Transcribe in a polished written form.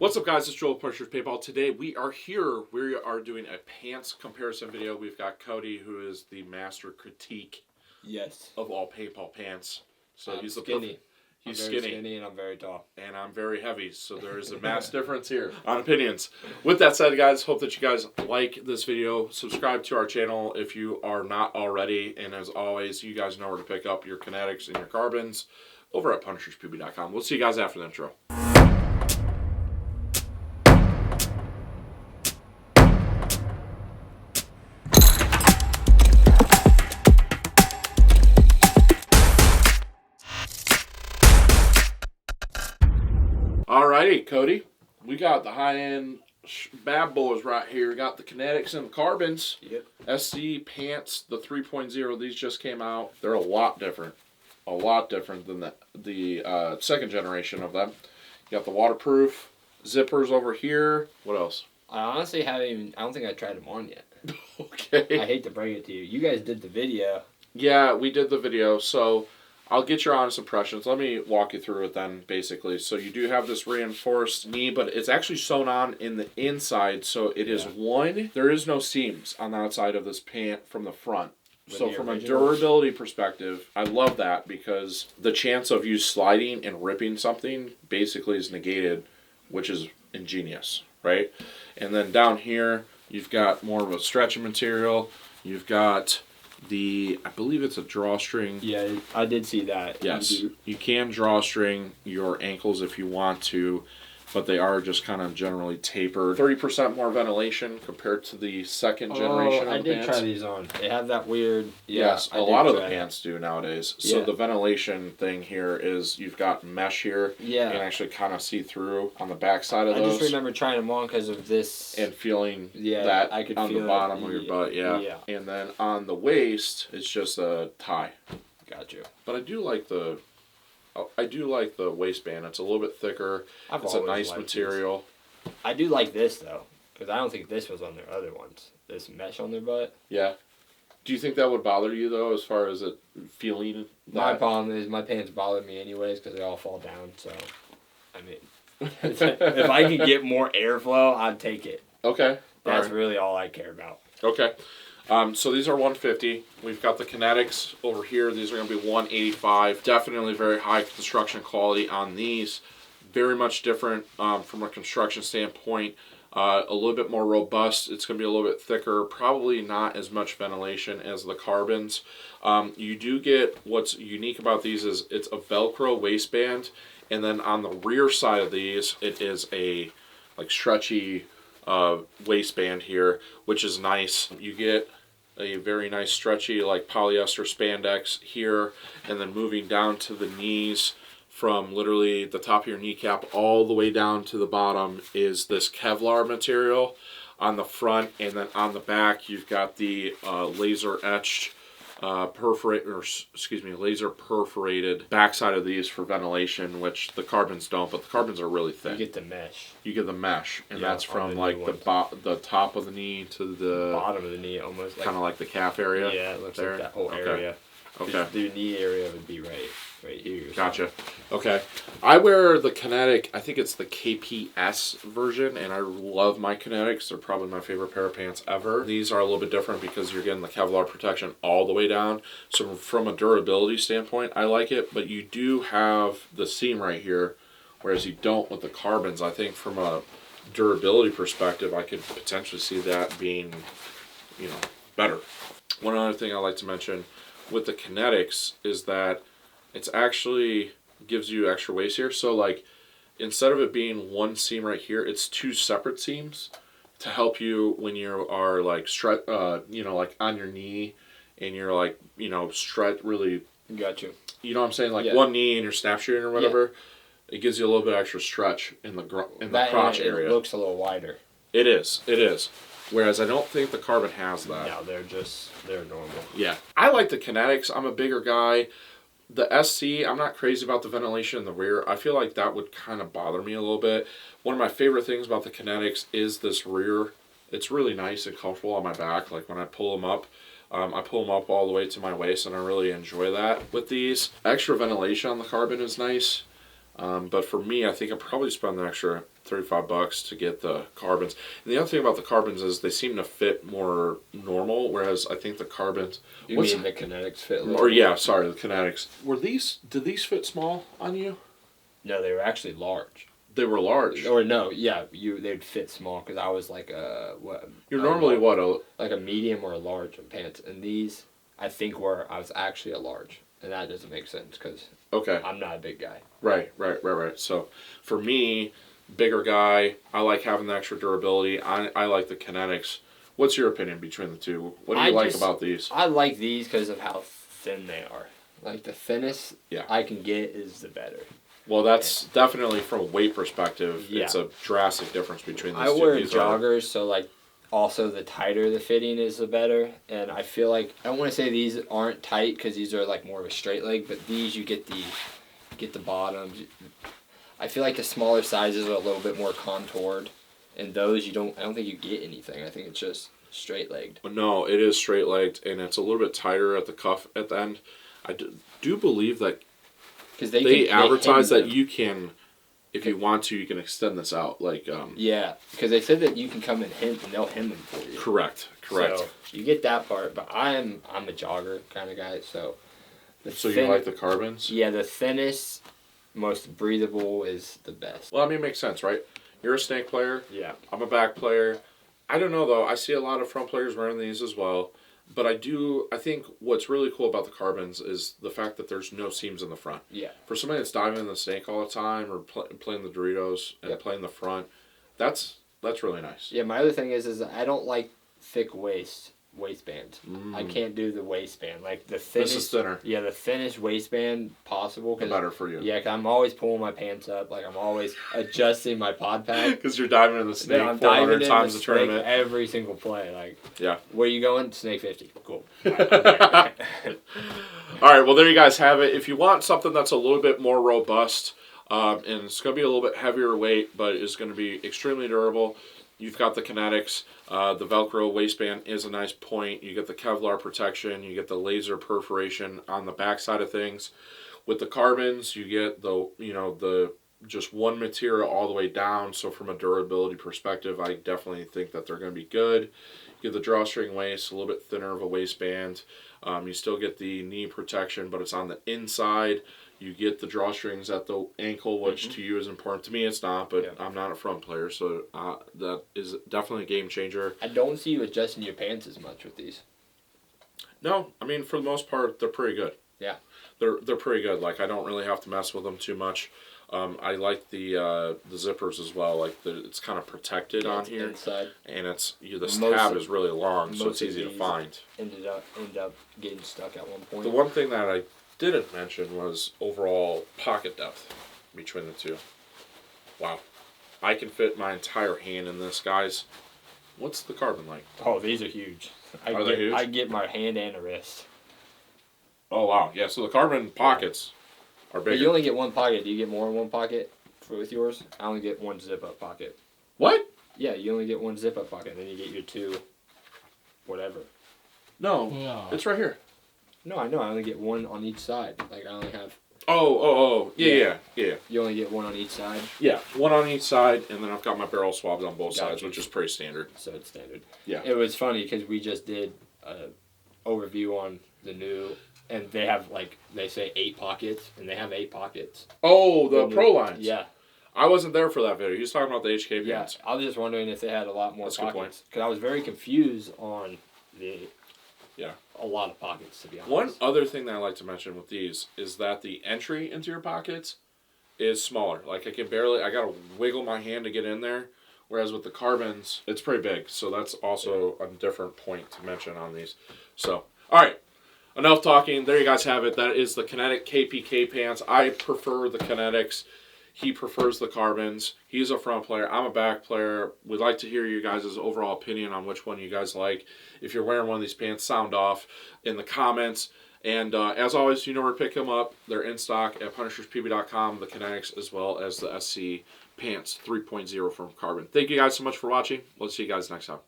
What's up, guys? It's Joel Punchers Paintball. Today we are here. We are doing a pants comparison video. We've got Cody, who is the master critique of all paintball pants. So he's skinny. He's very skinny and I'm very tall. And I'm very heavy, so there is a mass difference here on opinions. With that said, guys, hope that you guys like this video. Subscribe to our channel if you are not already. And as always, you guys know where to pick up your Kinetics and your Carbons over at PunishersPB.com. We'll see you guys after the intro. Alrighty, Cody, we got the high-end bad boys right here. We got the Kinetics and the Carbons. Yep. SC pants, the 3.0. These just came out. They're a lot different than the second generation of them. You got the waterproof zippers over here. What else? I honestly haven't even, I don't think I tried them on yet. Okay. I hate to bring it to you. You guys did the video. Yeah, we did the video, so I'll get your honest impressions. Let me walk you through it then, basically. So you do have this reinforced knee, but it's actually sewn on in the inside, so it is one. There is no seams on the outside of this pant from the front. So from a durability perspective, I love that because the chance of you sliding and ripping something basically is negated, which is ingenious, right? And then down here, you've got more of a stretching material. You've got I believe it's a drawstring. Yeah, I did see that. Yes, you can drawstring your ankles if you want to, but they are just kind of generally tapered. 30% more ventilation compared to the second generation of the pants. I did try these on. They have that weird... Yes, a lot of the pants do nowadays. So the ventilation thing here is you've got mesh here. Yeah. You can actually kind of see through on the back side of those. I just remember trying them on because of this... And feeling that I could on feel the bottom it. of your butt, yeah. And then on the waist, it's just a tie. Got you. But I do like the waistband. It's a little bit thicker. It's a nice material. This. I do like this, though, because I don't think this was on their other ones. This mesh on their butt. Yeah. Do you think that would bother you, though, as far as it feeling that? My problem is my pants bother me anyways because they all fall down. So, I mean, if I could get more airflow, I'd take it. Okay. That's really all I care about. Okay. So these are 150. We've got the Kinetics over here. These are going to be 185. Definitely very high construction quality on these. Very much different from a construction standpoint. A little bit more robust. It's going to be a little bit thicker. Probably not as much ventilation as the Carbons. You do get, what's unique about these is it's a Velcro waistband. And then on the rear side of these, it is a stretchy waistband here, which is nice. You get a very nice stretchy polyester spandex here, and then moving down to the knees from literally the top of your kneecap all the way down to the bottom is this Kevlar material on the front, and then on the back you've got the laser etched laser perforated backside of these for ventilation, which the Carbons don't, but the Carbons are really thin. You get the mesh. You get the mesh, and that's from the top of the knee to the bottom of the knee, almost kind of like the calf area. Yeah, it looks like that whole area. Okay. The knee area would be right here. Gotcha. Okay. I wear the Kinetic, I think it's the KPS version, and I love my Kinetics. They're probably my favorite pair of pants ever. These are a little bit different because you're getting the Kevlar protection all the way down. So from a durability standpoint, I like it, but you do have the seam right here, whereas you don't with the Carbons. I think from a durability perspective, I could potentially see that being, better. One other thing I like to mention with the Kinetics is that it's actually gives you extra waist here. So instead of it being one seam right here, it's two separate seams to help you when you are on your knee and you're stretch really. Got you. You know what I'm saying? One knee and you're snap shooting or whatever. Yeah. It gives you a little bit extra stretch in the crotch area. It looks a little wider. It is. Whereas I don't think the Carbon has that. No, they're normal. Yeah. I like the Kinetics. I'm a bigger guy. The SC, I'm not crazy about the ventilation in the rear. I feel like that would kind of bother me a little bit. One of my favorite things about the Kinetics is this rear. It's really nice and comfortable on my back. When I pull them up, I pull them up all the way to my waist, and I really enjoy that with these. Extra ventilation on the Carbon is nice. But for me, I think I'd probably spend the extra $35 to get the carbons. And the other thing about the carbons is they seem to fit more normal, whereas I think the carbons. You mean the Kinetics fit? A little Or bit? yeah, sorry, the Kinetics. Did these fit small on you? No, they were actually large. They were large. Or no, yeah, they'd fit small because I was like You're normally like a medium or a large in pants, and these I think I was actually a large, and that doesn't make sense because I'm not a big guy. Right. So for me, bigger guy, I like having the extra durability. I like the Kinetics. What's your opinion between the two? What do you like about these? I like these because of how thin they are. Like the thinnest I can get is the better. Well, that's definitely from a weight perspective. Yeah. It's a drastic difference between these two. I wear joggers, so like also the tighter the fitting is, the better. And I feel like I don't want to say these aren't tight because these are like more of a straight leg, but these you get the bottoms. I feel like the smaller sizes are a little bit more contoured, and those I don't think you get anything. I think it's just straight legged. No, it is straight legged, and it's a little bit tighter at the cuff at the end. I do believe that. Because they advertise that you can, if you want to, you can extend this out. Like yeah, because they said that you can come and hem, and they'll hem them for you. Correct. So you get that part, but I'm a jogger kind of guy, so. You like the carbons? Yeah, the thinnest, most breathable is the best. Well, I mean, it makes sense, right? You're a snake player. Yeah. I'm a back player. I don't know though. I see a lot of front players wearing these as well. But I think what's really cool about the carbons is the fact that there's no seams in the front. Yeah. For somebody that's diving in the snake all the time or playing the Doritos and playing the front, that's really nice. Yeah, my other thing is I don't like thick waistbands. I can't do the waistband. Like the thinnest. This is thinner. Yeah, the thinnest waistband possible. The better for you. Yeah, because I'm always pulling my pants up. Like I'm always adjusting my pod pad. Because you're diving in the snake 400 times a tournament. Every single play. Like, yeah. Where you going? Snake 50. Cool. All right, well, there you guys have it. If you want something that's a little bit more robust, and it's going to be a little bit heavier weight, but it's going to be extremely durable, you've got the Kinetics. The Velcro waistband is a nice point. You get the Kevlar protection. You get the laser perforation on the back side of things. With the carbons, you get the just one material all the way down. So from a durability perspective, I definitely think that they're going to be good. You get the drawstring waist, a little bit thinner of a waistband. You still get the knee protection, but it's on the inside. You get the drawstrings at the ankle, which to you is important. To me, it's not, but I'm not a front player, so that is definitely a game changer. I don't see you adjusting your pants as much with these. No, I mean, for the most part, they're pretty good. Yeah. They're pretty good. Like, I don't really have to mess with them too much. I like the zippers as well. Like, it's kind of protected on here. Inside. And the tab is really long, so it's easy to find. Ended up getting stuck at one point. The one thing that I didn't mention was overall pocket depth between the two. Wow. I can fit my entire hand in this, guys. What's the carbon like? Oh, these are huge. Are they huge? I get my hand and a wrist. Oh, wow. Yeah, so the carbon pockets are bigger. But you only get one pocket. Do you get more in one pocket with yours? I only get one zip-up pocket. What? Yeah, you only get one zip-up pocket, and then you get your two whatever. No, it's right here. No, I know. I only get one on each side. Like, I only have... Oh. Yeah. You only get one on each side? Yeah, one on each side, and then I've got my barrel swabs on both sides, which is pretty standard. So it's standard. Yeah. It was funny because we just did an overview on the new, and they have, like, they say 8 pockets, and they have 8 pockets. Oh, the Pro lines. Yeah. I wasn't there for that video. He was talking about the HK pants. Yeah, I was just wondering if they had a lot more pockets. Because I was very confused on a lot of pockets, to be honest. One other thing that I like to mention with these is that the entry into your pockets is smaller. Like, I gotta wiggle my hand to get in there. Whereas with the carbons, it's pretty big. So that's also a different point to mention on these. So, all right. Enough talking. There you guys have it. That is the Kinetic KPK pants. I prefer the Kinetics. He prefers the carbons. He's a front player. I'm a back player. We'd like to hear you guys' overall opinion on which one you guys like. If you're wearing one of these pants, sound off in the comments. And as always, you know where to pick them up. They're in stock at punisherspb.com, the Kinetics, as well as the SC pants 3.0 from Carbon. Thank you guys so much for watching. We'll see you guys next time.